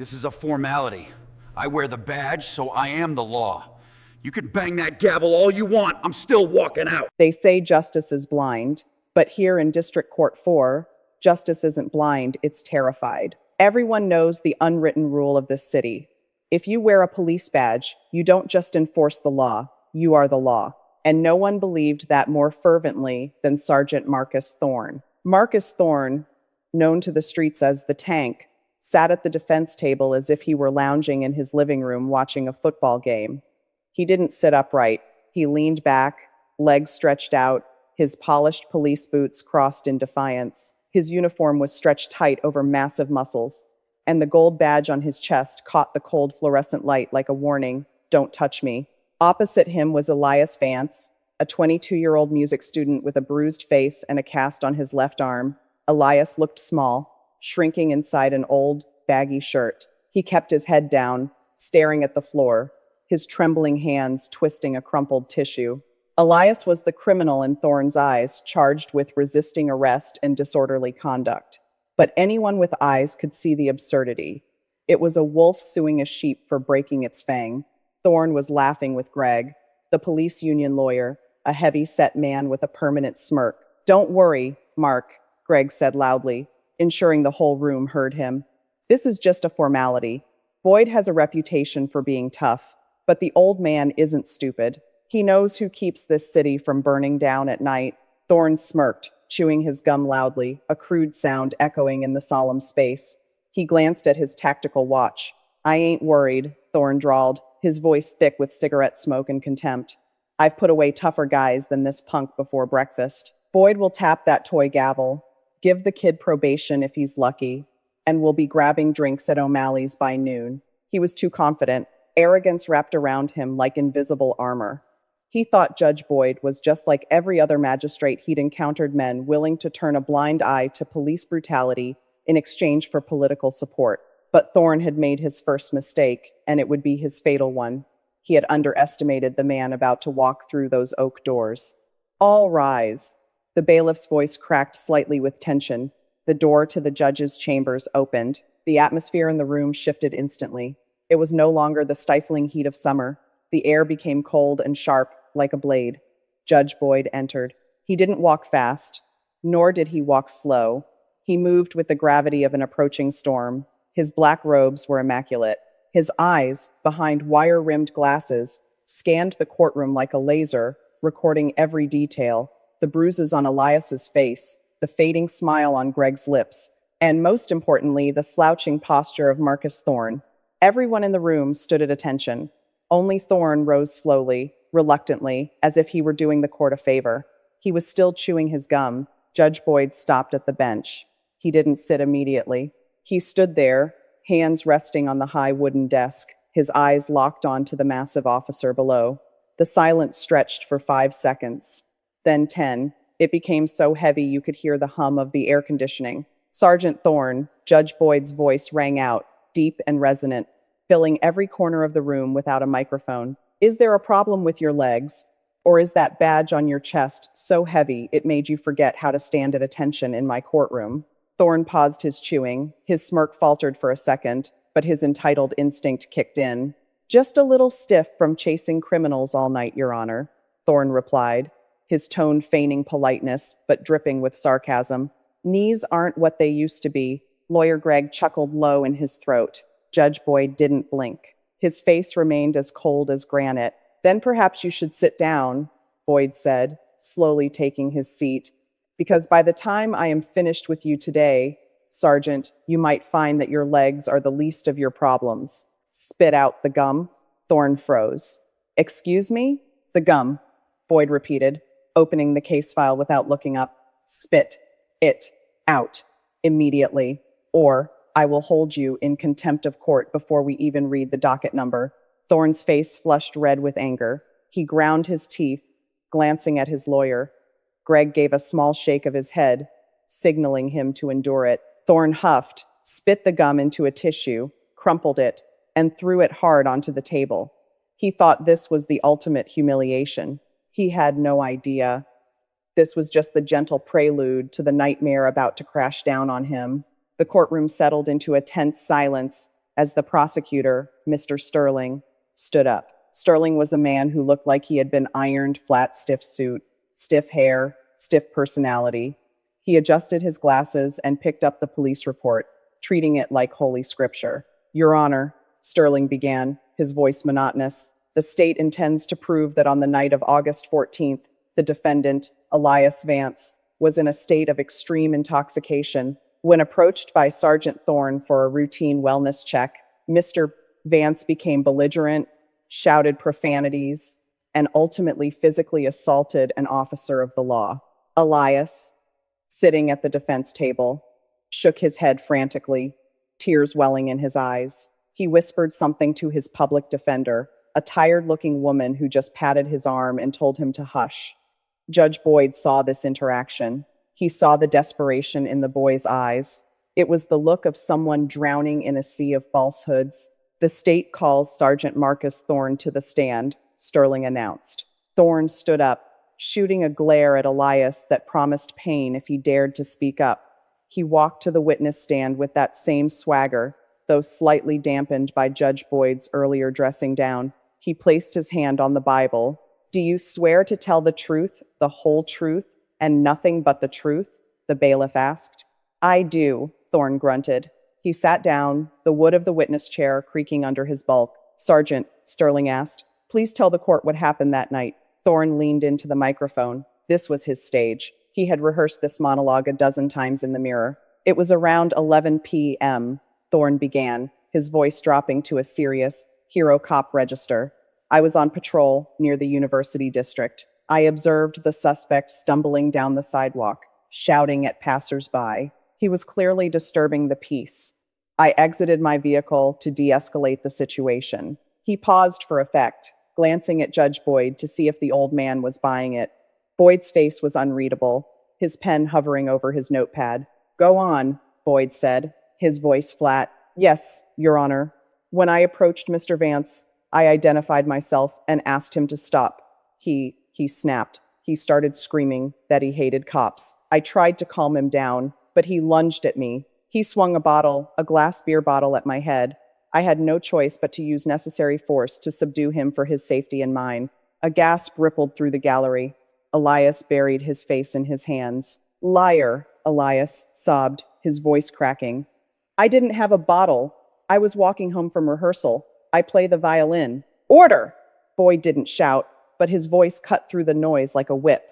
This is a formality. I wear the badge, so I am the law. You can bang that gavel all you want. I'm still walking out. They say justice is blind, but here in District Court 4, justice isn't blind, it's terrified. Everyone knows the unwritten rule of this city. If you wear a police badge, you don't just enforce the law, you are the law. And no one believed that more fervently than Sergeant Marcus Thorne. Marcus Thorne, known to the streets as the Tank, sat at the defense table as if he were lounging in his living room watching a football game. He didn't sit upright. He leaned back, legs stretched out, his polished police boots crossed in defiance. His uniform was stretched tight over massive muscles, and the gold badge on his chest caught the cold fluorescent light like a warning, "Don't touch me." Opposite him was Elias Vance, a 22-year-old music student with a bruised face and a cast on his left arm. Elias looked small, shrinking inside an old, baggy shirt. He kept his head down, staring at the floor, his trembling hands twisting a crumpled tissue. Elias was the criminal in Thorne's eyes, charged with resisting arrest and disorderly conduct. But anyone with eyes could see the absurdity. It was a wolf suing a sheep for breaking its fang. Thorne was laughing with Greg, the police union lawyer, a heavy-set man with a permanent smirk. "Don't worry, Mark," Greg said loudly, ensuring the whole room heard him. "This is just a formality. Boyd has a reputation for being tough, but the old man isn't stupid. He knows who keeps this city from burning down at night." Thorne smirked, chewing his gum loudly, a crude sound echoing in the solemn space. He glanced at his tactical watch. "I ain't worried," Thorne drawled, his voice thick with cigarette smoke and contempt. "I've put away tougher guys than this punk before breakfast. Boyd will tap that toy gavel, give the kid probation if he's lucky, and we'll be grabbing drinks at O'Malley's by noon." He was too confident, arrogance wrapped around him like invisible armor. He thought Judge Boyd was just like every other magistrate he'd encountered, men willing to turn a blind eye to police brutality in exchange for political support. But Thorne had made his first mistake, and it would be his fatal one. He had underestimated the man about to walk through those oak doors. "All rise." The bailiff's voice cracked slightly with tension. The door to the judge's chambers opened. The atmosphere in the room shifted instantly. It was no longer the stifling heat of summer. The air became cold and sharp, like a blade. Judge Boyd entered. He didn't walk fast, nor did he walk slow. He moved with the gravity of an approaching storm. His black robes were immaculate. His eyes, behind wire-rimmed glasses, scanned the courtroom like a laser, recording every detail: the bruises on Elias's face, the fading smile on Greg's lips, and most importantly, the slouching posture of Marcus Thorne. Everyone in the room stood at attention. Only Thorne rose slowly, reluctantly, as if he were doing the court a favor. He was still chewing his gum. Judge Boyd stopped at the bench. He didn't sit immediately. He stood there, hands resting on the high wooden desk, his eyes locked onto the massive officer below. The silence stretched for 5 seconds, then 10. It became so heavy you could hear the hum of the air conditioning. "Sergeant Thorne," Judge Boyd's voice rang out, deep and resonant, filling every corner of the room without a microphone. "Is there a problem with your legs? Or is that badge on your chest so heavy it made you forget how to stand at attention in my courtroom?" Thorne paused his chewing. His smirk faltered for a second, but his entitled instinct kicked in. "Just a little stiff from chasing criminals all night, Your Honor," Thorne replied, his tone feigning politeness, but dripping with sarcasm. "Knees aren't what they used to be." Lawyer Greg chuckled low in his throat. Judge Boyd didn't blink. His face remained as cold as granite. "Then perhaps you should sit down," Boyd said, slowly taking his seat. "Because by the time I am finished with you today, Sergeant, you might find that your legs are the least of your problems." "Spit out the gum." Thorne froze. "Excuse me?" "The gum," Boyd repeated, opening the case file without looking up. "Spit it out immediately, or I will hold you in contempt of court before we even read the docket number." Thorne's face flushed red with anger. He ground his teeth, glancing at his lawyer. Greg gave a small shake of his head, signaling him to endure it. Thorne huffed, spit the gum into a tissue, crumpled it, and threw it hard onto the table. He thought this was the ultimate humiliation. He had no idea. This was just the gentle prelude to the nightmare about to crash down on him. The courtroom settled into a tense silence, as the prosecutor, Mr. Sterling, stood up. Sterling was a man who looked like he had been ironed, flat, stiff suit, stiff hair, stiff personality. He adjusted his glasses and picked up the police report, treating it like holy scripture. Your Honor, Sterling began, his voice monotonous, the state intends to prove that on the night of August 14th, the defendant, Elias Vance, was in a state of extreme intoxication. When approached by Sergeant Thorne for a routine wellness check, Mr. Vance became belligerent, shouted profanities, and ultimately physically assaulted an officer of the law. Elias, sitting at the defense table, shook his head frantically, tears welling in his eyes. He whispered something to his public defender, a tired-looking woman who just patted his arm and told him to hush. Judge Boyd saw this interaction. He saw the desperation in the boy's eyes. It was the look of someone drowning in a sea of falsehoods. The state calls Sergeant Marcus Thorne to the stand, Sterling announced. Thorne stood up, shooting a glare at Elias that promised pain if he dared to speak up. He walked to the witness stand with that same swagger, though slightly dampened by Judge Boyd's earlier dressing down. He placed his hand on the Bible. Do you swear to tell the truth, the whole truth, and nothing but the truth? The bailiff asked. I do, Thorne grunted. He sat down, the wood of the witness chair creaking under his bulk. Sergeant, Sterling asked, please tell the court what happened that night. Thorne leaned into the microphone. This was his stage. He had rehearsed this monologue a dozen times in the mirror. It was around 11 p.m., Thorne began, his voice dropping to a serious, hero cop register. I was on patrol near the University District. I observed the suspect stumbling down the sidewalk, shouting at passersby. He was clearly disturbing the peace. I exited my vehicle to de-escalate the situation. He paused for effect, glancing at Judge Boyd to see if the old man was buying it. Boyd's face was unreadable, his pen hovering over his notepad. Go on, Boyd said, his voice flat. Yes, Your Honor. When I approached Mr. Vance, I identified myself and asked him to stop. He snapped. He started screaming that he hated cops. I tried to calm him down, but he lunged at me. He swung a glass beer bottle at my head. I had no choice but to use necessary force to subdue him for his safety and mine. A gasp rippled through the gallery. Elias buried his face in his hands. Liar, Elias sobbed, his voice cracking. I didn't have a bottle. I was walking home from rehearsal. I play the violin. Order! Boyd didn't shout, but his voice cut through the noise like a whip.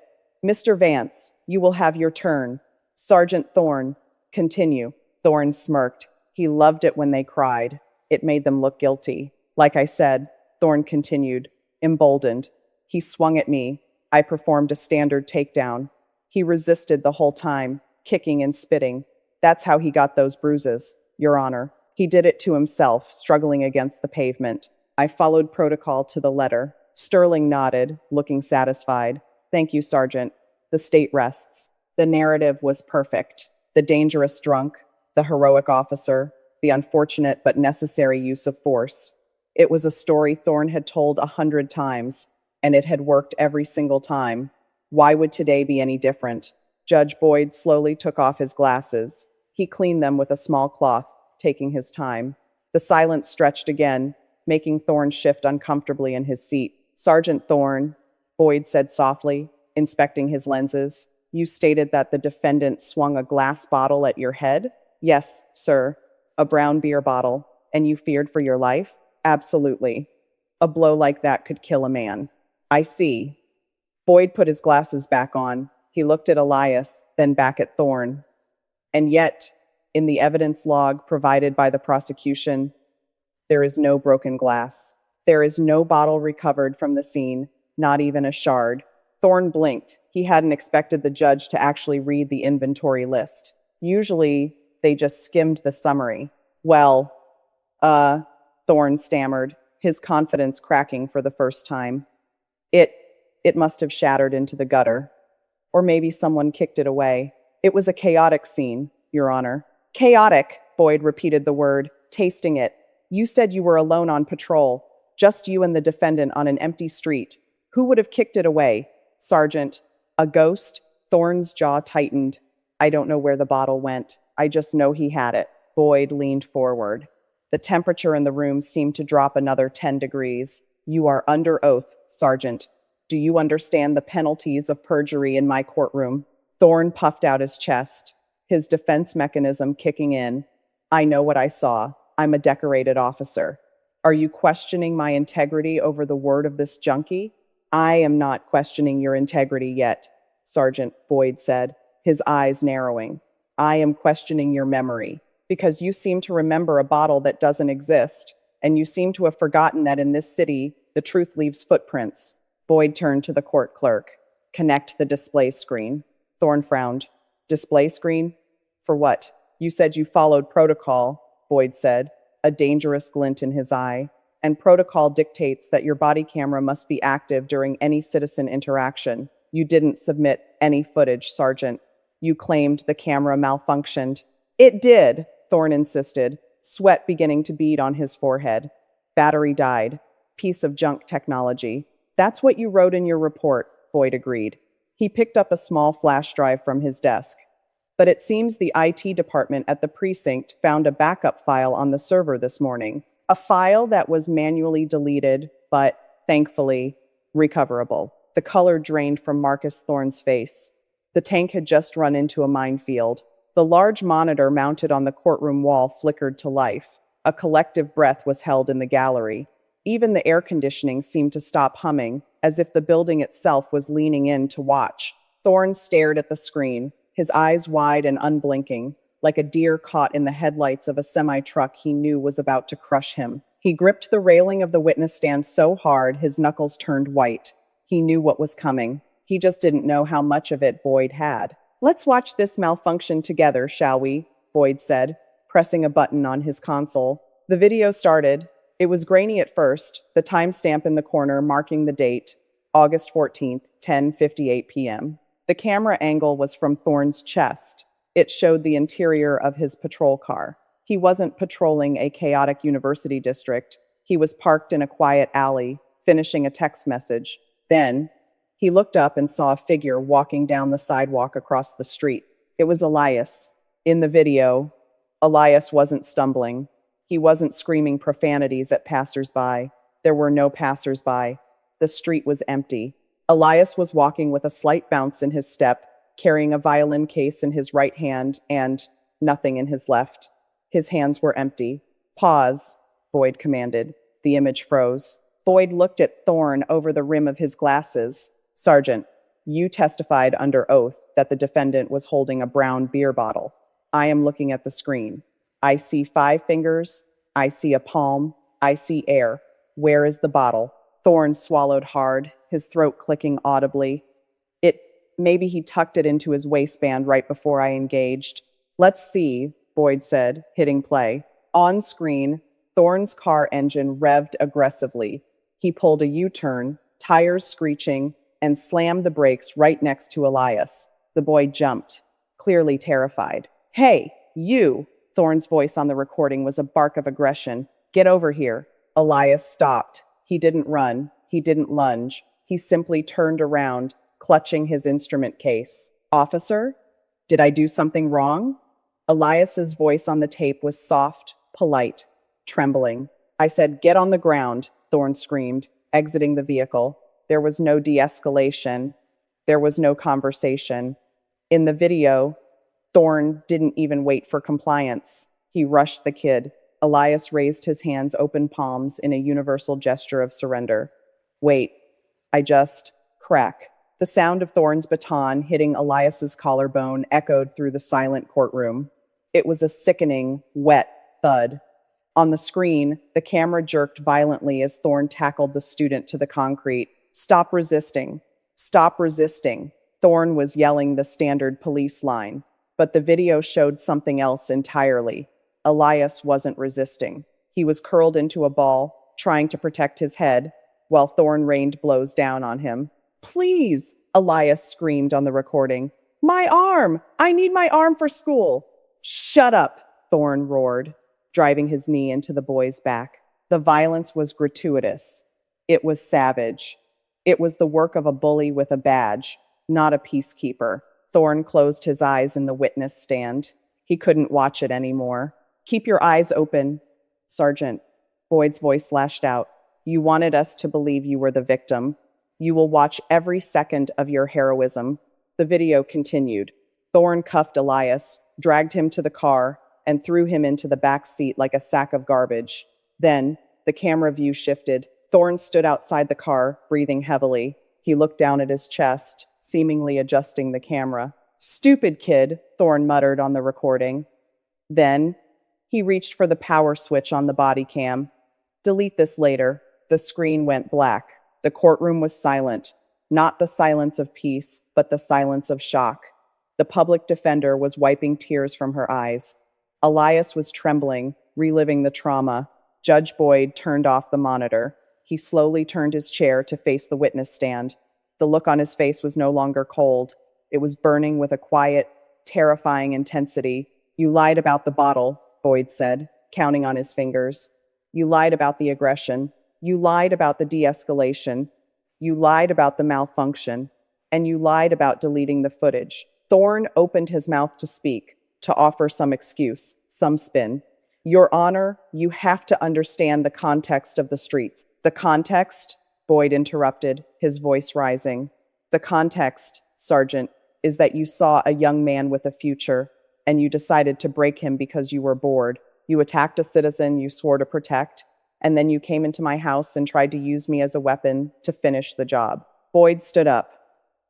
Mr. Vance, you will have your turn. Sergeant Thorne, continue. Thorne smirked. He loved it when they cried. It made them look guilty. Like I said, Thorne continued, emboldened. He swung at me. I performed a standard takedown. He resisted the whole time, kicking and spitting. That's how he got those bruises, Your Honor. He did it to himself, struggling against the pavement. I followed protocol to the letter. Sterling nodded, looking satisfied. Thank you, Sergeant. The state rests. The narrative was perfect. The dangerous drunk, the heroic officer, the unfortunate but necessary use of force. It was a story Thorne had told 100 times, and it had worked every single time. Why would today be any different? Judge Boyd slowly took off his glasses. He cleaned them with a small cloth, taking his time. The silence stretched again, making Thorne shift uncomfortably in his seat. Sergeant Thorne, Boyd said softly, inspecting his lenses, you stated that the defendant swung a glass bottle at your head? Yes, sir. A brown beer bottle. And you feared for your life? Absolutely. A blow like that could kill a man. I see. Boyd put his glasses back on. He looked at Elias, then back at Thorne. And yet, in the evidence log provided by the prosecution, there is no broken glass. There is no bottle recovered from the scene, not even a shard. Thorne blinked. He hadn't expected the judge to actually read the inventory list. Usually, they just skimmed the summary. Well, Thorne stammered, his confidence cracking for the first time. It must have shattered into the gutter. Or maybe someone kicked it away. It was a chaotic scene, Your Honor. Chaotic, Boyd repeated the word, tasting it. You said you were alone on patrol, just you and the defendant on an empty street. Who would have kicked it away? Sergeant, a ghost? Thorne's jaw tightened. I don't know where the bottle went. I just know he had it. Boyd leaned forward. The temperature in the room seemed to drop another 10 degrees. You are under oath, Sergeant. Do you understand the penalties of perjury in my courtroom? Thorne puffed out his chest, his defense mechanism kicking in. I know what I saw. I'm a decorated officer. Are you questioning my integrity over the word of this junkie? I am not questioning your integrity yet, Sergeant Boyd said, his eyes narrowing. I am questioning your memory, because you seem to remember a bottle that doesn't exist, and you seem to have forgotten that in this city, the truth leaves footprints. Boyd turned to the court clerk. Connect the display screen. Thorne frowned. Display screen? For what? You said you followed protocol, Boyd said, a dangerous glint in his eye. And protocol dictates that your body camera must be active during any citizen interaction. You didn't submit any footage, Sergeant. You claimed the camera malfunctioned. It did, Thorne insisted, sweat beginning to bead on his forehead. Battery died. Piece of junk technology. That's what you wrote in your report, Boyd agreed. He picked up a small flash drive from his desk. But it seems the IT department at the precinct found a backup file on the server this morning. A file that was manually deleted, but, thankfully, recoverable. The color drained from Marcus Thorne's face. The tank had just run into a minefield. The large monitor mounted on the courtroom wall flickered to life. A collective breath was held in the gallery. Even the air conditioning seemed to stop humming, as if the building itself was leaning in to watch. Thorne stared at the screen, his eyes wide and unblinking, like a deer caught in the headlights of a semi-truck he knew was about to crush him. He gripped the railing of the witness stand so hard his knuckles turned white. He knew what was coming. He just didn't know how much of it Boyd had. Let's watch this malfunction together, shall we? Boyd said, pressing a button on his console. The video started. It was grainy at first, the timestamp in the corner marking the date, August 14th, 10:58 p.m. The camera angle was from Thorne's chest. It showed the interior of his patrol car. He wasn't patrolling a chaotic university district. He was parked in a quiet alley, finishing a text message. Then, he looked up and saw a figure walking down the sidewalk across the street. It was Elias. In the video, Elias wasn't stumbling. He wasn't screaming profanities at passersby. There were no passersby. The street was empty. Elias was walking with a slight bounce in his step, carrying a violin case in his right hand and nothing in his left. His hands were empty. Pause, Boyd commanded. The image froze. Boyd looked at Thorne over the rim of his glasses. Sergeant, you testified under oath that the defendant was holding a brown beer bottle. I am looking at the screen. I see 5 fingers. I see a palm. I see air. Where is the bottle? Thorne swallowed hard, his throat clicking audibly. Maybe he tucked it into his waistband right before I engaged. Let's see, Boyd said, hitting play. On screen, Thorne's car engine revved aggressively. He pulled a U-turn, tires screeching, and slammed the brakes right next to Elias. The boy jumped, clearly terrified. Hey, you! Thorne's voice on the recording was a bark of aggression. Get over here. Elias stopped. He didn't run. He didn't lunge. He simply turned around, clutching his instrument case. Officer? Did I do something wrong? Elias's voice on the tape was soft, polite, trembling. I said, get on the ground, Thorne screamed, exiting the vehicle. There was no de-escalation. There was no conversation. In the video, Thorne didn't even wait for compliance. He rushed the kid. Elias raised his hands open palms in a universal gesture of surrender. Wait, crack. The sound of Thorne's baton hitting Elias's collarbone echoed through the silent courtroom. It was a sickening, wet thud. On the screen, the camera jerked violently as Thorne tackled the student to the concrete. Stop resisting. Stop resisting. Thorne was yelling the standard police line, but the video showed something else entirely. Elias wasn't resisting. He was curled into a ball, trying to protect his head, while Thorne rained blows down on him. Please, Elias screamed on the recording. My arm! I need my arm for school! Shut up, Thorne roared, driving his knee into the boy's back. The violence was gratuitous. It was savage. It was the work of a bully with a badge, not a peacekeeper. Thorne closed his eyes in the witness stand. He couldn't watch it anymore. Keep your eyes open. Sergeant. Boyd's voice lashed out. You wanted us to believe you were the victim. You will watch every second of your heroism. The video continued. Thorne cuffed Elias, dragged him to the car, and threw him into the back seat like a sack of garbage. Then, the camera view shifted. Thorne stood outside the car, breathing heavily. He looked down at his chest, seemingly adjusting the camera. Stupid kid, Thorne muttered on the recording. Then, he reached for the power switch on the body cam. Delete this later. The screen went black. The courtroom was silent. Not the silence of peace, but the silence of shock. The public defender was wiping tears from her eyes. Elias was trembling, reliving the trauma. Judge Boyd turned off the monitor. He slowly turned his chair to face the witness stand. The look on his face was no longer cold. It was burning with a quiet, terrifying intensity. You lied about the bottle, Boyd said, counting on his fingers. You lied about the aggression. You lied about the de-escalation. You lied about the malfunction. And you lied about deleting the footage. Thorne opened his mouth to speak, to offer some excuse, some spin. Your Honor, you have to understand the context of the streets. The context, Boyd interrupted, his voice rising. The context, Sergeant, is that you saw a young man with a future, and you decided to break him because you were bored. You attacked a citizen you swore to protect, and then you came into my house and tried to use me as a weapon to finish the job. Boyd stood up.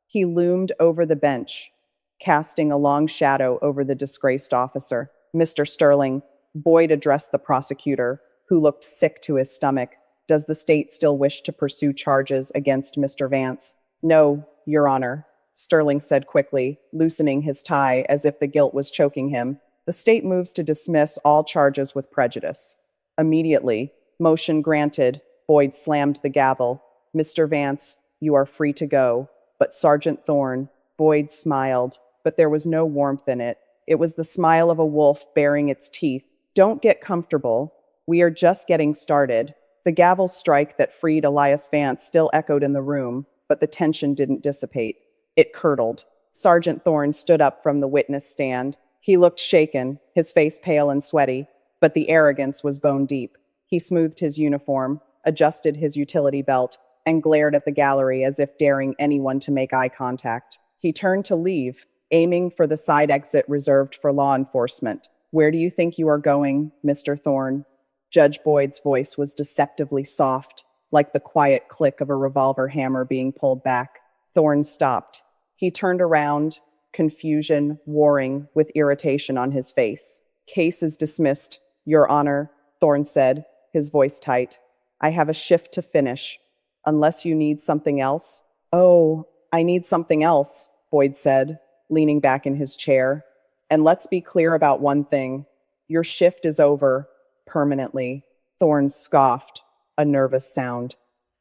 He loomed over the bench, casting a long shadow over the disgraced officer. Mr. Sterling, Boyd addressed the prosecutor, who looked sick to his stomach. Does the state still wish to pursue charges against Mr. Vance? No, Your Honor, Sterling said quickly, loosening his tie as if the guilt was choking him. The state moves to dismiss all charges with prejudice. Immediately, motion granted, Boyd slammed the gavel. Mr. Vance, you are free to go. But Sergeant Thorne, Boyd smiled, but there was no warmth in it. It was the smile of a wolf baring its teeth. Don't get comfortable. We are just getting started. The gavel strike that freed Elias Vance still echoed in the room, but the tension didn't dissipate. It curdled. Sergeant Thorne stood up from the witness stand. He looked shaken, his face pale and sweaty, but the arrogance was bone deep. He smoothed his uniform, adjusted his utility belt, and glared at the gallery as if daring anyone to make eye contact. He turned to leave, aiming for the side exit reserved for law enforcement. Where do you think you are going, Mr. Thorne? Judge Boyd's voice was deceptively soft, like the quiet click of a revolver hammer being pulled back. Thorne stopped. He turned around, confusion warring with irritation on his face. Case is dismissed, Your Honor, Thorne said, his voice tight. I have a shift to finish. Unless you need something else? Oh, I need something else, Boyd said, leaning back in his chair. And let's be clear about one thing. Your shift is over, permanently. Thorne scoffed, a nervous sound.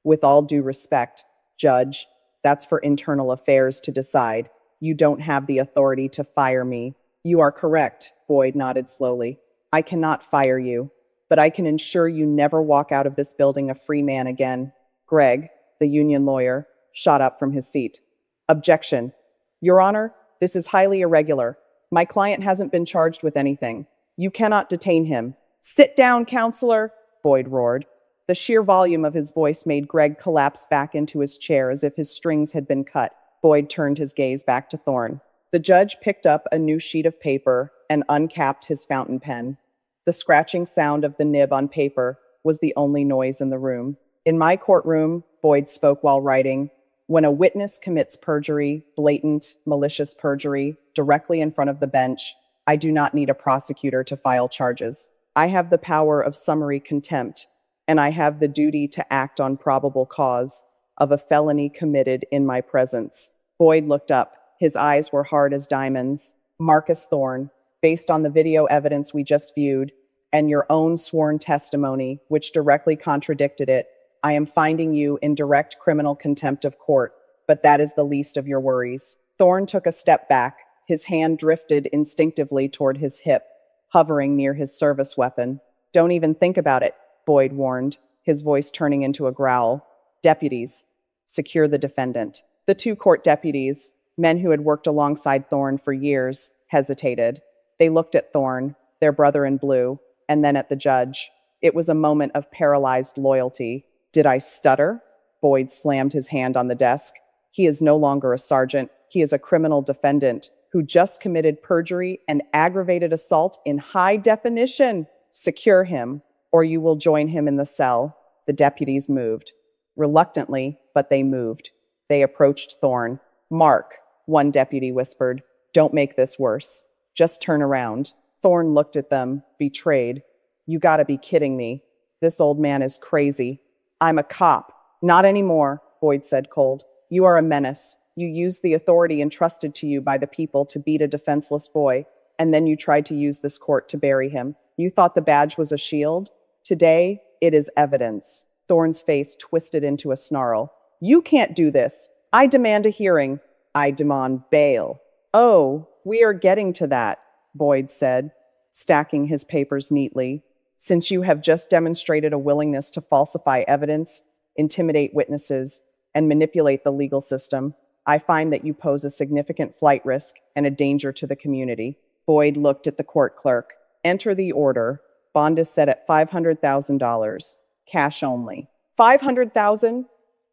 With all due respect, Judge, that's for internal affairs to decide. You don't have the authority to fire me. You are correct, Boyd nodded slowly. I cannot fire you, but I can ensure you never walk out of this building a free man again. Greg, the union lawyer, shot up from his seat. Objection. Your Honor, this is highly irregular. My client hasn't been charged with anything. You cannot detain him. Sit down, counselor, Boyd roared. The sheer volume of his voice made Greg collapse back into his chair as if his strings had been cut. Boyd turned his gaze back to Thorne. The judge picked up a new sheet of paper and uncapped his fountain pen. The scratching sound of the nib on paper was the only noise in the room. In my courtroom, Boyd spoke while writing, when a witness commits perjury, blatant, malicious perjury, directly in front of the bench, I do not need a prosecutor to file charges. I have the power of summary contempt, and I have the duty to act on probable cause of a felony committed in my presence. Boyd looked up. His eyes were hard as diamonds. Marcus Thorne, based on the video evidence we just viewed, and your own sworn testimony, which directly contradicted it, I am finding you in direct criminal contempt of court, but that is the least of your worries. Thorne took a step back. His hand drifted instinctively toward his hip, hovering near his service weapon. Don't even think about it, Boyd warned, his voice turning into a growl. Deputies, secure the defendant. The two court deputies, men who had worked alongside Thorne for years, hesitated. They looked at Thorne, their brother in blue, and then at the judge. It was a moment of paralyzed loyalty. Did I stutter? Boyd slammed his hand on the desk. He is no longer a sergeant. He is a criminal defendant who just committed perjury and aggravated assault in high definition. Secure him, or you will join him in the cell. The deputies moved. Reluctantly, but they moved. They approached Thorne. Mark, one deputy whispered, don't make this worse. Just turn around. Thorne looked at them, betrayed. You gotta be kidding me. This old man is crazy. I'm a cop. Not anymore, Boyd said cold. You are a menace. You used the authority entrusted to you by the people to beat a defenseless boy, and then you tried to use this court to bury him. You thought the badge was a shield? Today, it is evidence. Thorne's face twisted into a snarl. You can't do this. I demand a hearing. I demand bail. Oh, we are getting to that, Boyd said, stacking his papers neatly. Since you have just demonstrated a willingness to falsify evidence, intimidate witnesses, and manipulate the legal system, I find that you pose a significant flight risk and a danger to the community. Boyd looked at the court clerk. Enter the order. Bond is set at $500,000. Cash only. $500,000?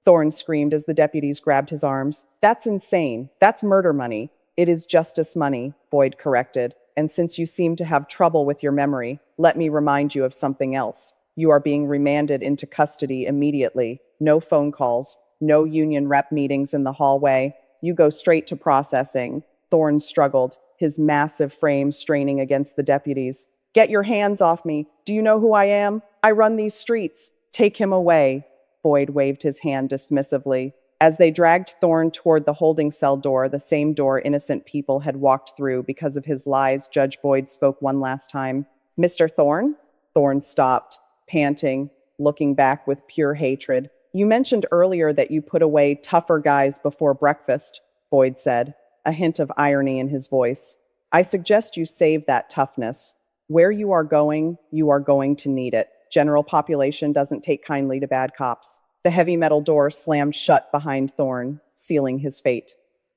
Thorne screamed as the deputies grabbed his arms. That's insane. That's murder money. It is justice money, Boyd corrected. And since you seem to have trouble with your memory, let me remind you of something else. You are being remanded into custody immediately. No phone calls. No union rep meetings in the hallway. You go straight to processing. Thorne struggled, his massive frame straining against the deputies. Get your hands off me. Do you know who I am? I run these streets. Take him away. Boyd waved his hand dismissively. As they dragged Thorne toward the holding cell door, the same door innocent people had walked through because of his lies, Judge Boyd spoke one last time. Mr. Thorne? Thorne stopped, panting, looking back with pure hatred. You mentioned earlier that you put away tougher guys before breakfast, Boyd said, a hint of irony in his voice. I suggest you save that toughness. Where you are going to need it. General population doesn't take kindly to bad cops. The heavy metal door slammed shut behind Thorne, sealing his fate.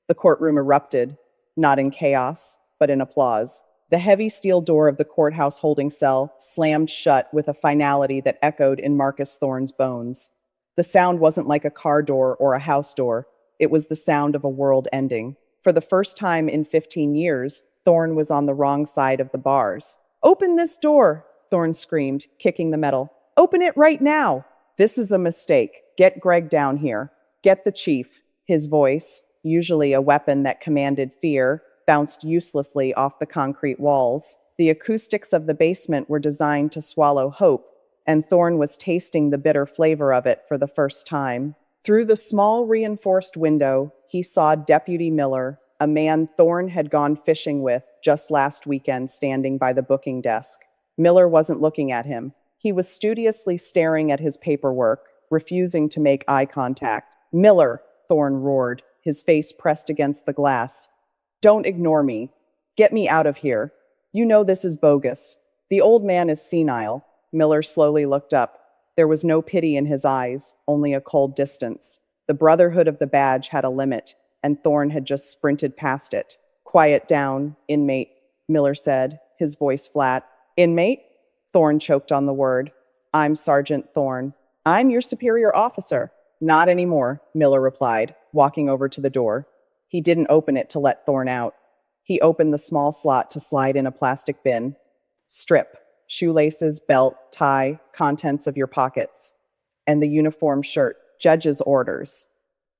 The courtroom erupted, not in chaos, but in applause. The heavy steel door of the courthouse holding cell slammed shut with a finality that echoed in Marcus Thorne's bones. The sound wasn't like a car door or a house door. It was the sound of a world ending. For the first time in 15 years, Thorne was on the wrong side of the bars. Open this door, Thorne screamed, kicking the metal. Open it right now. This is a mistake. Get Greg down here. Get the chief. His voice, usually a weapon that commanded fear, bounced uselessly off the concrete walls. The acoustics of the basement were designed to swallow hope, and Thorne was tasting the bitter flavor of it for the first time. Through the small reinforced window, he saw Deputy Miller, a man Thorne had gone fishing with just last weekend, standing by the booking desk. Miller wasn't looking at him. He was studiously staring at his paperwork, refusing to make eye contact. Miller, Thorne roared, his face pressed against the glass. Don't ignore me. Get me out of here. You know this is bogus. The old man is senile. Miller slowly looked up. There was no pity in his eyes, only a cold distance. The brotherhood of the badge had a limit, and Thorne had just sprinted past it. Quiet down, inmate, Miller said, his voice flat. Inmate? Thorne choked on the word. I'm Sergeant Thorne. I'm your superior officer. Not anymore, Miller replied, walking over to the door. He didn't open it to let Thorne out. He opened the small slot to slide in a plastic bin. Strip, shoelaces, belt, tie, contents of your pockets. And the uniform shirt, judge's orders.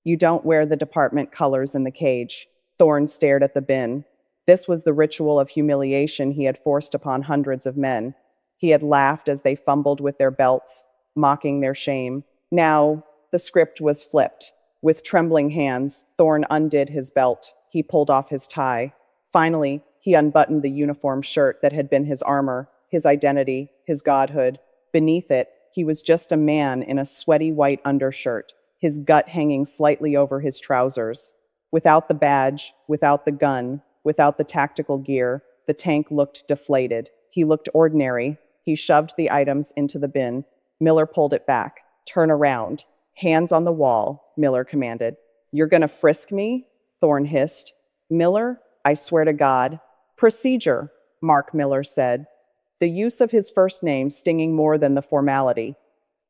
You don't wear the department colors in the cage. Thorne stared at the bin. This was the ritual of humiliation he had forced upon hundreds of men. He had laughed as they fumbled with their belts, mocking their shame. Now, the script was flipped. With trembling hands, Thorne undid his belt. He pulled off his tie. Finally, he unbuttoned the uniform shirt that had been his armor, his identity, his godhood. Beneath it, he was just a man in a sweaty white undershirt, his gut hanging slightly over his trousers. Without the badge, without the gun, without the tactical gear, the tank looked deflated. He looked ordinary. He shoved the items into the bin. Miller pulled it back. Turn around. Hands on the wall, Miller commanded. You're gonna frisk me? Thorne hissed. Miller, I swear to God. Procedure, Mark Miller said. the use of his first name stinging more than the formality.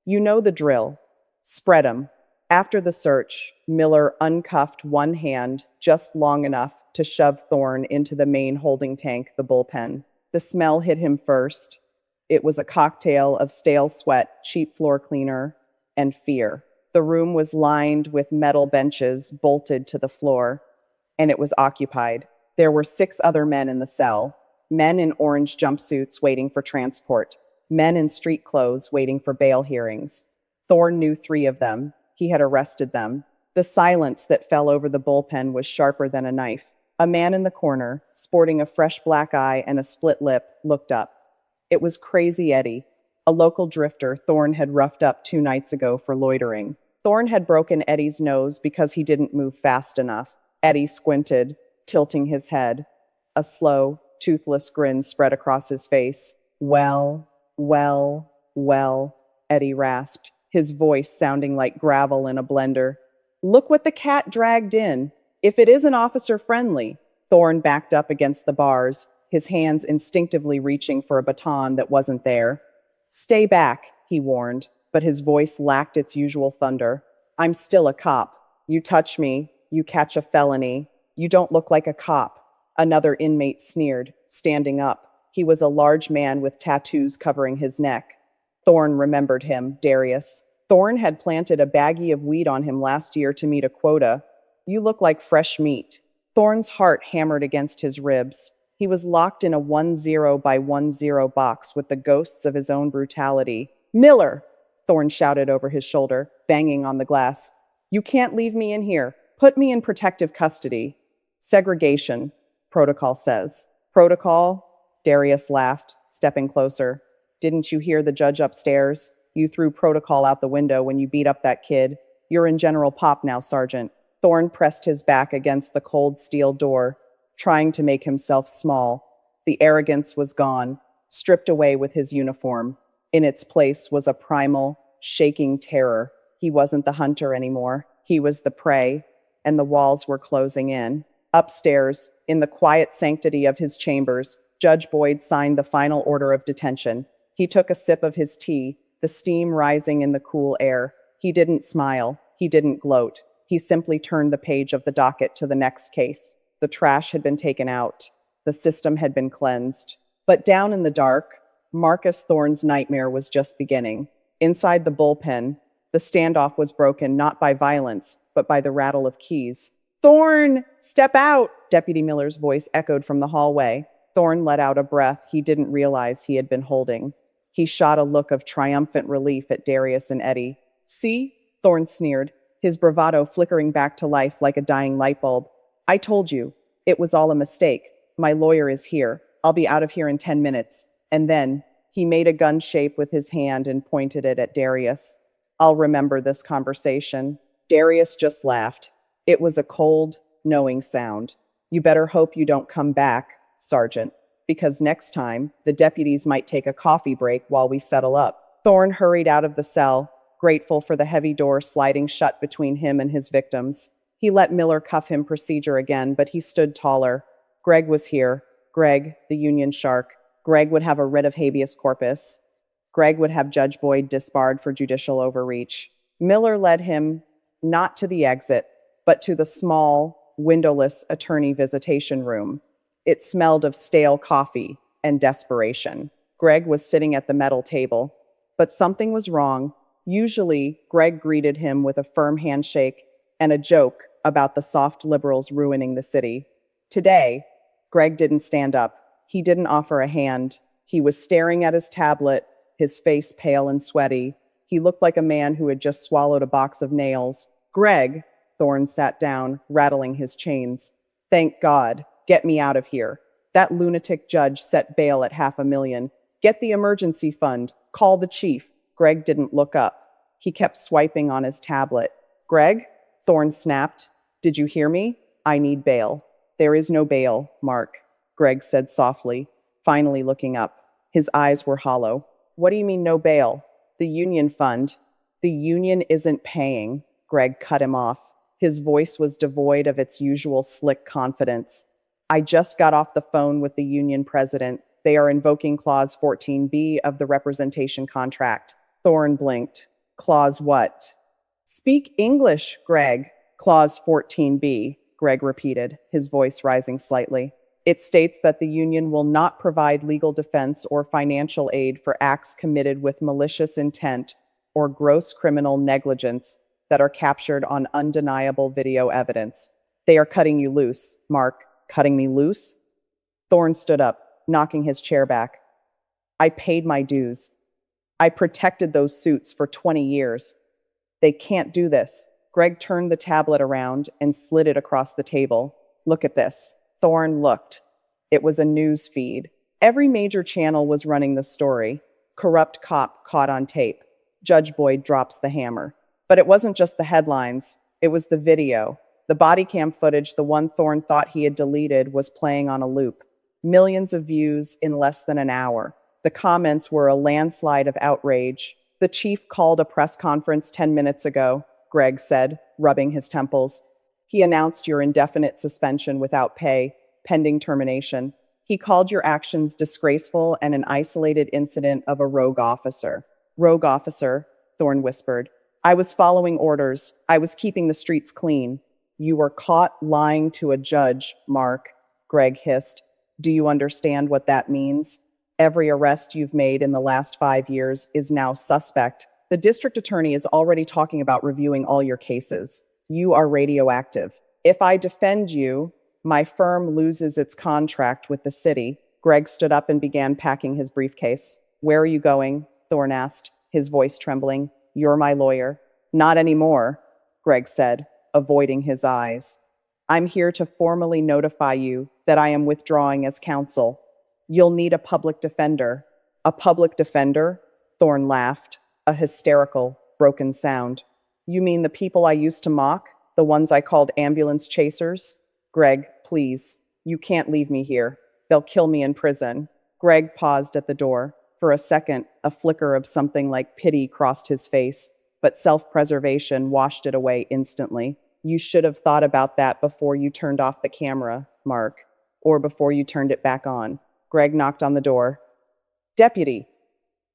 You know the drill. Spread 'em. After the search, Miller uncuffed one hand just long enough to shove Thorne into the main holding tank, the bullpen. The smell hit him first. It was a cocktail of stale sweat, cheap floor cleaner, and fear. The room was lined with metal benches bolted to the floor, and it was occupied. There were 6 other men in the cell, men in orange jumpsuits waiting for transport, men in street clothes waiting for bail hearings. Thorne knew 3 of them. He had arrested them. The silence that fell over the bullpen was sharper than a knife. A man in the corner, sporting a fresh black eye and a split lip, looked up. It was Crazy Eddie, a local drifter Thorne had roughed up 2 nights ago for loitering. Thorne had broken Eddie's nose because he didn't move fast enough. Eddie squinted, tilting his head. A slow, toothless grin spread across his face. Well, Eddie rasped, his voice sounding like gravel in a blender. Look what the cat dragged in. If it isn't officer friendly. Thorne backed up against the bars, his hands instinctively reaching for a baton that wasn't there. Stay back, he warned, but his voice lacked its usual thunder. I'm still a cop. You touch me, you catch a felony. You don't look like a cop. Another inmate sneered, standing up. He was a large man with tattoos covering his neck. Thorne remembered him, Darius. Thorne had planted a baggie of weed on him last year to meet a quota. You look like fresh meat. Thorne's heart hammered against his ribs. He was locked in a 10 by 10 box with the ghosts of his own brutality. Miller! Thorne shouted over his shoulder, banging on the glass. You can't leave me in here. Put me in protective custody. Segregation, protocol says. Protocol? Darius laughed, stepping closer. Didn't you hear the judge upstairs? You threw protocol out the window when you beat up that kid. You're in general pop now, Sergeant. Thorne pressed his back against the cold steel door, trying to make himself small. The arrogance was gone, stripped away with his uniform. In its place was a primal, shaking terror. He wasn't the hunter anymore. He was the prey, and the walls were closing in. Upstairs, in the quiet sanctity of his chambers, Judge Boyd signed the final order of detention. He took a sip of his tea, the steam rising in the cool air. He didn't smile. He didn't gloat. He simply turned the page of the docket to the next case. The trash had been taken out. The system had been cleansed. But down in the dark, Marcus Thorne's nightmare was just beginning. Inside the bullpen, the standoff was broken not by violence, but by the rattle of keys. Thorne, step out! Deputy Miller's voice echoed from the hallway. Thorne let out a breath he didn't realize he had been holding. He shot a look of triumphant relief at Darius and Eddie. See? Thorne sneered, his bravado flickering back to life like a dying light bulb. I told you. It was all a mistake. My lawyer is here. I'll be out of here in 10 minutes. And then, he made a gun shape with his hand and pointed it at Darius. I'll remember this conversation. Darius just laughed. It was a cold, knowing sound. You better hope you don't come back, Sergeant, because next time, the deputies might take a coffee break while we settle up. Thorne hurried out of the cell, grateful for the heavy door sliding shut between him and his victims. He let Miller cuff him procedure again, but he stood taller. Greg was here. Greg, the Union Shark. Greg would have a writ of habeas corpus. Greg would have Judge Boyd disbarred for judicial overreach. Miller led him not to the exit, but to the small, windowless attorney visitation room. It smelled of stale coffee and desperation. Greg was sitting at the metal table, but something was wrong. Usually, Greg greeted him with a firm handshake and a joke about the soft liberals ruining the city. Today, Greg didn't stand up. He didn't offer a hand. He was staring at his tablet, his face pale and sweaty. He looked like a man who had just swallowed a box of nails. Greg, Thorne sat down, rattling his chains. Thank God. Get me out of here. That lunatic judge set bail at $500,000. Get the emergency fund. Call the chief. Greg didn't look up. He kept swiping on his tablet. Greg? Thorne snapped. Did you hear me? I need bail. There is no bail, Mark, Greg said softly, finally looking up. His eyes were hollow. What do you mean no bail? The union fund. The union isn't paying, Greg cut him off. His voice was devoid of its usual slick confidence. I just got off the phone with the union president. They are invoking Clause 14B of the representation contract. Thorne blinked. Clause what? Speak English, Greg. Clause 14B, Greg repeated, his voice rising slightly. It states that the union will not provide legal defense or financial aid for acts committed with malicious intent or gross criminal negligence that are captured on undeniable video evidence. They are cutting you loose, Mark. Cutting me loose? Thorne stood up, knocking his chair back. I paid my dues. I protected those suits for 20 years. They can't do this. Greg turned the tablet around and slid it across the table. Look at this. Thorne looked. It was a news feed. Every major channel was running the story. Corrupt cop caught on tape. Judge Boyd drops the hammer. But it wasn't just the headlines. It was the video. The Bodycam footage, the one Thorne thought he had deleted, was playing on a loop. Millions of views in less than an hour. The comments were a landslide of outrage. The chief called a press conference 10 minutes ago, Greg said, rubbing his temples. He announced your indefinite suspension without pay, pending termination. He called your actions disgraceful and an isolated incident of a rogue officer. Rogue officer, Thorne whispered. I was following orders. I was keeping the streets clean. You were caught lying to a judge, Mark, Greg hissed. Do you understand what that means? Every arrest you've made in the last 5 years is now suspect. The district attorney is already talking about reviewing all your cases. You are radioactive. If I defend you, my firm loses its contract with the city. Greg stood up and began packing his briefcase. Where are you going? Thorne asked, his voice trembling. You're my lawyer. Not anymore, Greg said, avoiding his eyes. I'm here to formally notify you that I am withdrawing as counsel. You'll need a public defender. A public defender? Thorne laughed, a hysterical, broken sound. You mean the people I used to mock? The ones I called ambulance chasers? Greg, please. You can't leave me here. They'll kill me in prison. Greg paused at the door. For a second, a flicker of something like pity crossed his face, but self-preservation washed it away instantly. You should have thought about that before you turned off the camera, Mark, or before you turned it back on. Greg knocked on the door. Deputy,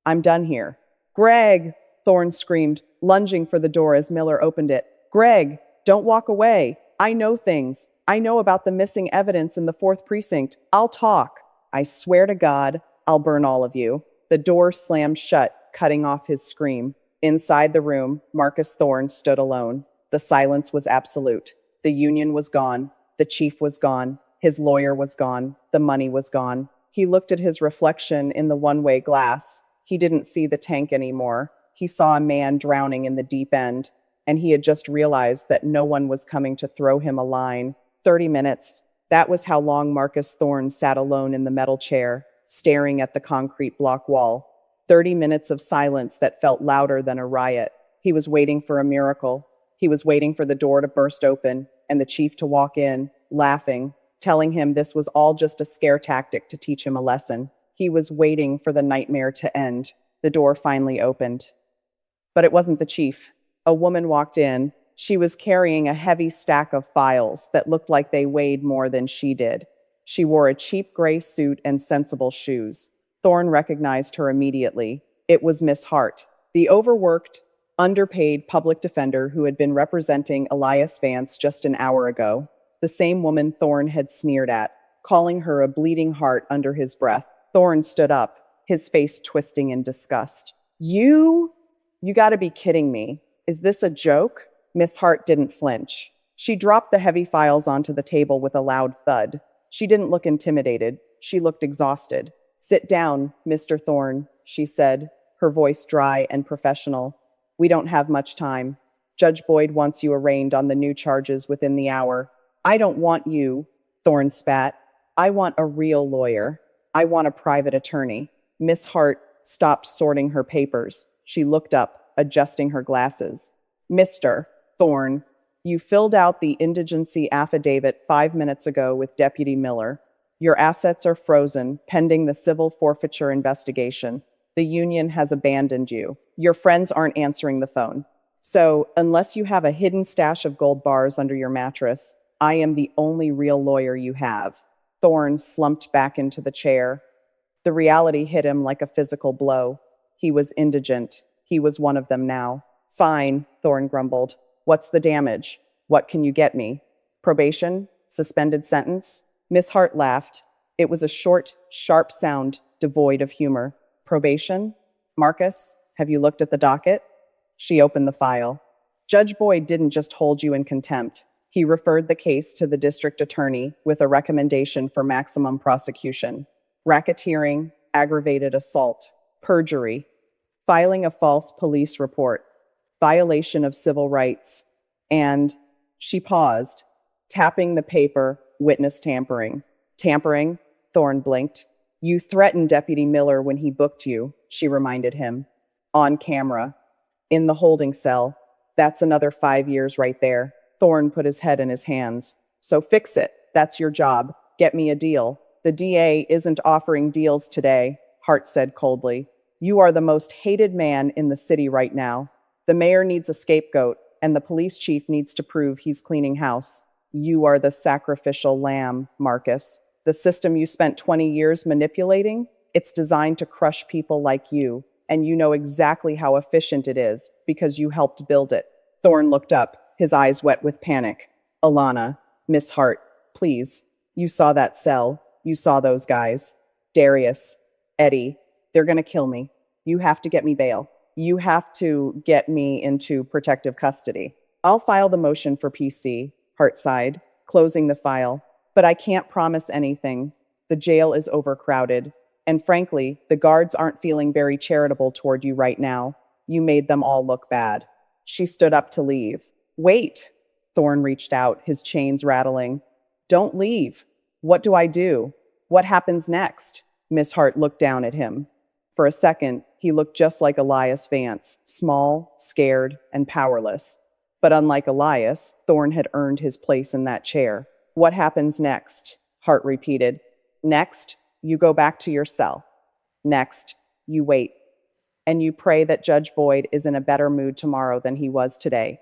I'm done here. Greg, Thorne screamed, lunging for the door as Miller opened it. Greg, don't walk away. I know things. I know about the missing evidence in the 4th precinct. I'll talk. I swear to God, I'll burn all of you. The door slammed shut, cutting off his scream. Inside the room, Marcus Thorne stood alone. The silence was absolute. The union was gone. The chief was gone. His lawyer was gone. The money was gone. He looked at his reflection in the one-way glass. He didn't see the tank anymore. He saw a man drowning in the deep end, and he had just realized that no one was coming to throw him a line. 30 minutes. That was how long Marcus Thorne sat alone in the metal chair, staring at the concrete block wall. 30 minutes of silence that felt louder than a riot. He was waiting for a miracle. He was waiting for the door to burst open and the chief to walk in, laughing, telling him this was all just a scare tactic to teach him a lesson. He was waiting for the nightmare to end. The door finally opened. But it wasn't the chief. A woman walked in. She was carrying a heavy stack of files that looked like they weighed more than she did. She wore a cheap gray suit and sensible shoes. Thorne recognized her immediately. It was Miss Hart, the overworked, underpaid public defender who had been representing Elias Vance just an hour ago. The same woman Thorne had sneered at, calling her a bleeding heart under his breath. Thorne stood up, his face twisting in disgust. You gotta be kidding me. Is this a joke? Miss Hart didn't flinch. She dropped the heavy files onto the table with a loud thud. She didn't look intimidated. She looked exhausted. Sit down, Mr. Thorne, she said, her voice dry and professional. We don't have much time. Judge Boyd wants you arraigned on the new charges within the hour. I don't want you, Thorne spat. I want a real lawyer. I want a private attorney. Miss Hart stopped sorting her papers. She looked up, adjusting her glasses. Mr. Thorne, you filled out the indigency affidavit 5 minutes ago with Deputy Miller. Your assets are frozen, pending the civil forfeiture investigation. The union has abandoned you. Your friends aren't answering the phone. So, unless you have a hidden stash of gold bars under your mattress, I am the only real lawyer you have. Thorne slumped back into the chair. The reality hit him like a physical blow. He was indigent. He was one of them now. Fine, Thorne grumbled. What's the damage? What can you get me? Probation? Suspended sentence? Miss Hart laughed. It was a short, sharp sound devoid of humor. Probation? Marcus, have you looked at the docket? She opened the file. Judge Boyd didn't just hold you in contempt. He referred the case to the district attorney with a recommendation for maximum prosecution. Racketeering, aggravated assault, perjury, filing a false police report, violation of civil rights, and she paused, tapping the paper, witness tampering. Tampering? Thorne blinked. You threatened Deputy Miller when he booked you, she reminded him. On camera. In the holding cell. That's another 5 years right there. Thorne put his head in his hands. So fix it. That's your job. Get me a deal. The DA isn't offering deals today, Hart said coldly. You are the most hated man in the city right now. The mayor needs a scapegoat, and the police chief needs to prove he's cleaning house. You are the sacrificial lamb, Marcus. The system you spent 20 years manipulating, it's designed to crush people like you, and you know exactly how efficient it is because you helped build it. Thorne looked up, his eyes wet with panic. Alana, Miss Hart, please. You saw that cell. You saw those guys. Darius, Eddie, they're gonna kill me. You have to get me bail. You have to get me into protective custody. I'll file the motion for PC, Hart sighed, closing the file. But I can't promise anything. The jail is overcrowded. And frankly, the guards aren't feeling very charitable toward you right now. You made them all look bad. She stood up to leave. Wait! Thorne reached out, his chains rattling. Don't leave. What do I do? What happens next? Miss Hart looked down at him. For a second, he looked just like Elias Vance, small, scared, and powerless. But unlike Elias, Thorne had earned his place in that chair. What happens next? Hart repeated. Next, you go back to your cell. Next, you wait. And you pray that Judge Boyd is in a better mood tomorrow than he was today.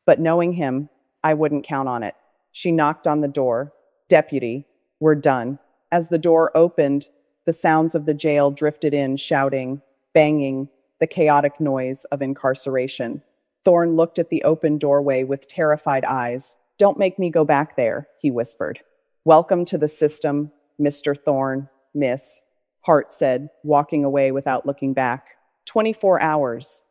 But knowing him, I wouldn't count on it. She knocked on the door. Deputy, we're done. As the door opened, the sounds of the jail drifted in, shouting, banging, the chaotic noise of incarceration. Thorne looked at the open doorway with terrified eyes. Don't make me go back there, he whispered. Welcome to the system, Mr. Thorne, Miss, Hart said, walking away without looking back. 24 hours.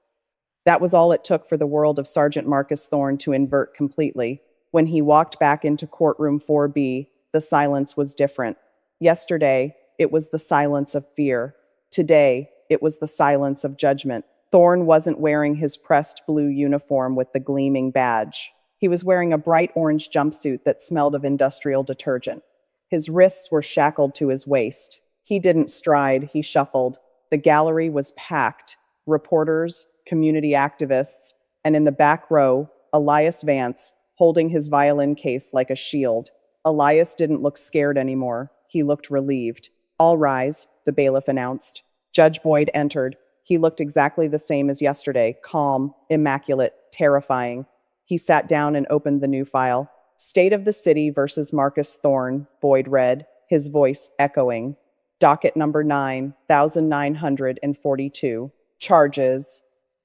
That was all it took for the world of Sergeant Marcus Thorne to invert completely. When he walked back into courtroom 4B, the silence was different. Yesterday, it was the silence of fear. Today, it was the silence of judgment. Thorne wasn't wearing his pressed blue uniform with the gleaming badge. He was wearing a bright orange jumpsuit that smelled of industrial detergent. His wrists were shackled to his waist. He didn't stride, he shuffled. The gallery was packed. Reporters, community activists, and in the back row, Elias Vance, holding his violin case like a shield. Elias didn't look scared anymore. He looked relieved. All rise, the bailiff announced. Judge Boyd entered. He looked exactly the same as yesterday, calm, immaculate, terrifying. He sat down and opened the new file. State of the City versus Marcus Thorne, Boyd read, his voice echoing. Docket number 9,942. Charges: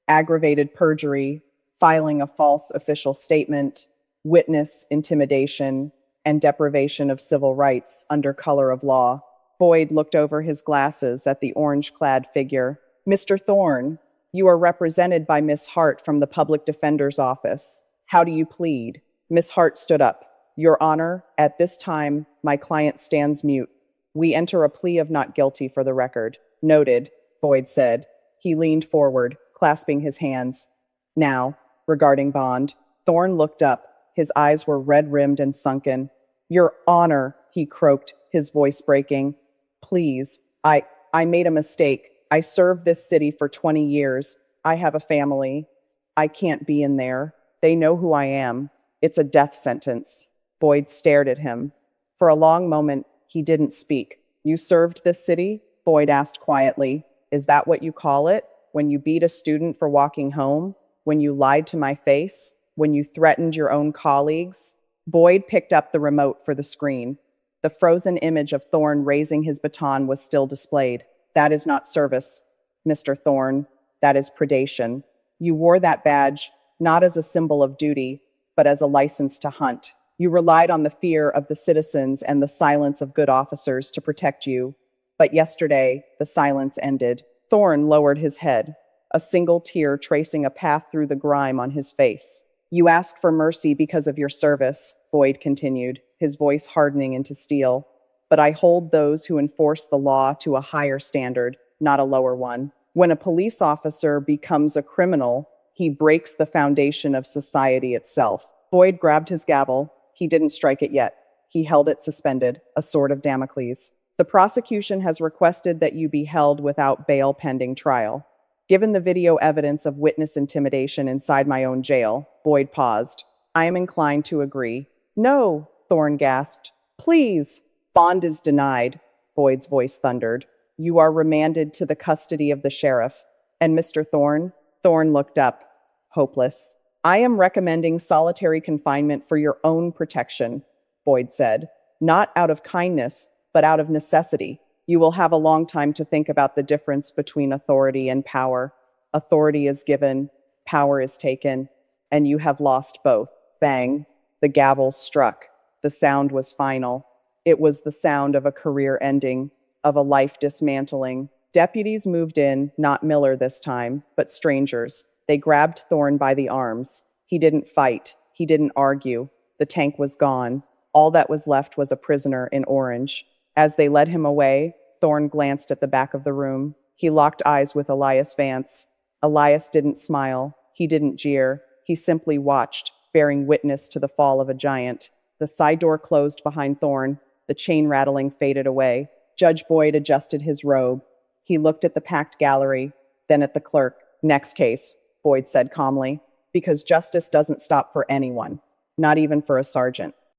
aggravated perjury, filing a false official statement, witness intimidation, and deprivation of civil rights under color of law. Boyd looked over his glasses at the orange-clad figure. Mr. Thorne, you are represented by Miss Hart from the Public Defender's Office. How do you plead? Miss Hart stood up. Your Honor, at this time, my client stands mute. We enter a plea of not guilty for the record. Noted, Boyd said. He leaned forward, clasping his hands. Now, regarding bond, Thorne looked up. His eyes were red-rimmed and sunken. Your Honor, he croaked, his voice breaking. Please, I made a mistake. I served this city for 20 years. I have a family. I can't be in there. They know who I am. It's a death sentence. Boyd stared at him. For a long moment, he didn't speak. You served this city? Boyd asked quietly. Is that what you call it? When you beat a student for walking home? When you lied to my face? When you threatened your own colleagues? Boyd picked up the remote for the screen. The frozen image of Thorne raising his baton was still displayed. That is not service, Mr. Thorne. That is predation. You wore that badge not as a symbol of duty, but as a license to hunt. You relied on the fear of the citizens and the silence of good officers to protect you. But yesterday, the silence ended. Thorne lowered his head, a single tear tracing a path through the grime on his face. You ask for mercy because of your service, Boyd continued, his voice hardening into steel. But I hold those who enforce the law to a higher standard, not a lower one. When a police officer becomes a criminal, he breaks the foundation of society itself. Boyd grabbed his gavel. He didn't strike it yet. He held it suspended, a sword of Damocles. The prosecution has requested that you be held without bail pending trial. Given the video evidence of witness intimidation inside my own jail, Boyd paused. I am inclined to agree. No, Thorne gasped. Please. Bond is denied, Boyd's voice thundered. You are remanded to the custody of the sheriff. And Mr. Thorne? Thorne looked up, hopeless. I am recommending solitary confinement for your own protection, Boyd said. Not out of kindness, but out of necessity. You will have a long time to think about the difference between authority and power. Authority is given, power is taken, and you have lost both. Bang. The gavel struck. The sound was final. It was the sound of a career ending, of a life dismantling. Deputies moved in, not Miller this time, but strangers. They grabbed Thorne by the arms. He didn't fight. He didn't argue. The tank was gone. All that was left was a prisoner in orange. As they led him away, Thorne glanced at the back of the room. He locked eyes with Elias Vance. Elias didn't smile. He didn't jeer. He simply watched, bearing witness to the fall of a giant. The side door closed behind Thorne. The chain rattling faded away. Judge Boyd adjusted his robe. He looked at the packed gallery, then at the clerk. Next case, Boyd said calmly, because justice doesn't stop for anyone, not even for a sergeant.